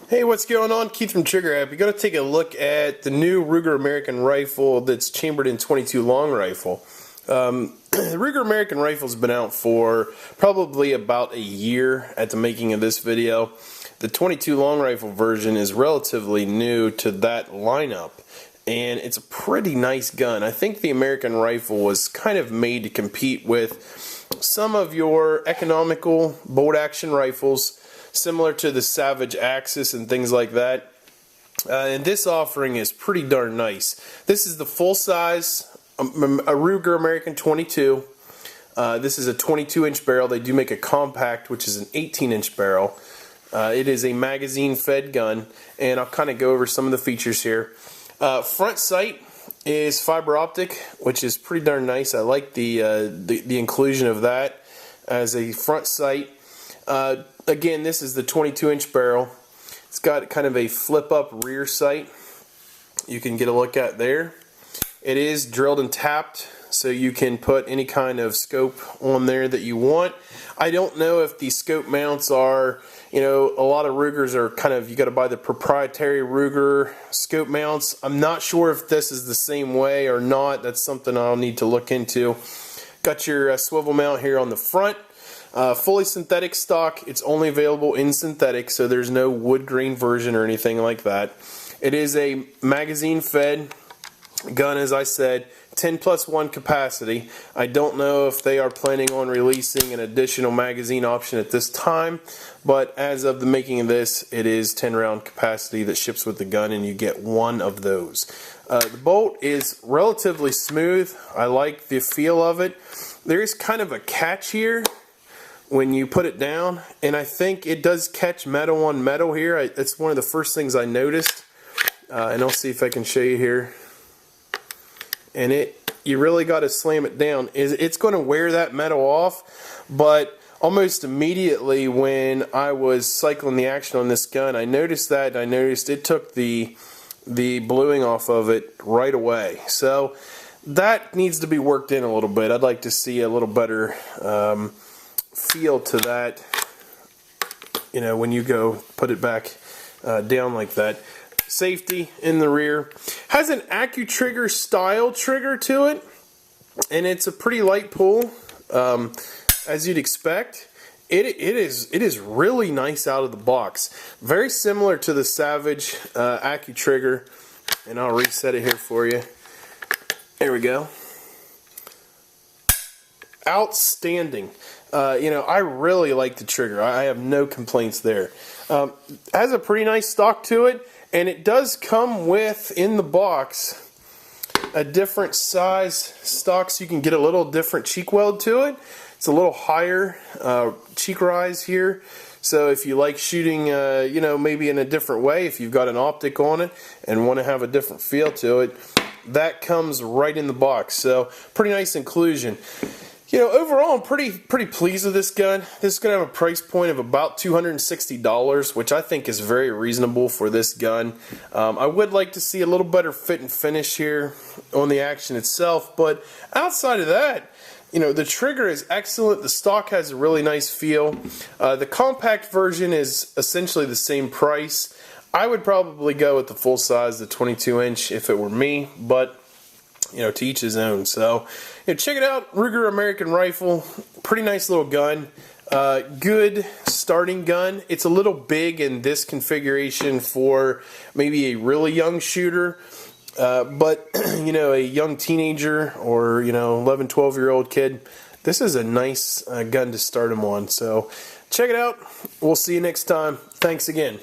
Hey, what's going on? Keith from Trigger App. We're going to take a look at the new Ruger American rifle that's chambered in .22 long rifle. The Ruger American rifle's been out for probably about a year at the making of this video. The .22 long rifle version is relatively new to that lineup, and it's a pretty nice gun. I think the American rifle was kind of made to compete with some of your economical bolt action rifles, similar to the Savage Axis and things like that. And this offering is pretty darn nice. This is the full size a Ruger American .22. This is a 22-inch barrel. They do make a compact, which is an 18-inch barrel. It is a magazine-fed gun, and I'll kind of go over some of the features here. Front sight is fiber optic, which is pretty darn nice. I like the inclusion of that as a front sight. Again, this is the 22-inch barrel. It's got kind of a flip-up rear sight you can get a look at there. It is drilled and tapped, so you can put any kind of scope on there that you want. I don't know if the scope mounts are, a lot of Rugers are kind of, you got to buy the proprietary Ruger scope mounts. I'm not sure if this is the same way or not. That's something I'll need to look into. Got your swivel mount here on the front. Fully synthetic stock. It's only available in synthetic, so there's no wood grain version or anything like that. It is a magazine fed gun, as I said, 10+1 capacity. I don't know if they are planning on releasing an additional magazine option at this time, but as of the making of this, it is 10-round capacity that ships with the gun, and you get one of those. The bolt is relatively smooth. I like the feel of it. There is kind of a catch here when you put it down, and I think it does catch metal on metal here. That's one of the first things I noticed, and I'll see if I can show you here. And you really got to slam it down. It's going to wear that metal off, but almost immediately when I was cycling the action on this gun, I noticed that, and I noticed it took the bluing off of it right away. So that needs to be worked in a little bit. I'd like to see a little better feel to that, when you go put it back down like that. Safety in the rear. Has an AccuTrigger style trigger to it, and it's a pretty light pull, as you'd expect. It is really nice out of the box. Very similar to the Savage AccuTrigger, and I'll reset it here for you. There we go. Outstanding. I really like the trigger. I have no complaints there. Has a pretty nice stock to it, and it does come with, in the box, a different size stock, so you can get a little different cheek weld to it. It's a little higher cheek rise here, so if you like shooting, maybe in a different way, if you've got an optic on it and want to have a different feel to it, that comes right in the box. So pretty nice inclusion. Overall, I'm pretty pleased with this gun. This is going to have a price point of about $260, which I think is very reasonable for this gun. I would like to see a little better fit and finish here on the action itself, but outside of that, the trigger is excellent. The stock has a really nice feel. The compact version is essentially the same price. I would probably go with the full size, the 22-inch, if it were me, but to each his own. So, check it out. Ruger American rifle. Pretty nice little gun. Good starting gun. It's a little big in this configuration for maybe a really young shooter. But, a young teenager or, 11, 12-year-old kid, this is a nice gun to start them on. So, check it out. We'll see you next time. Thanks again.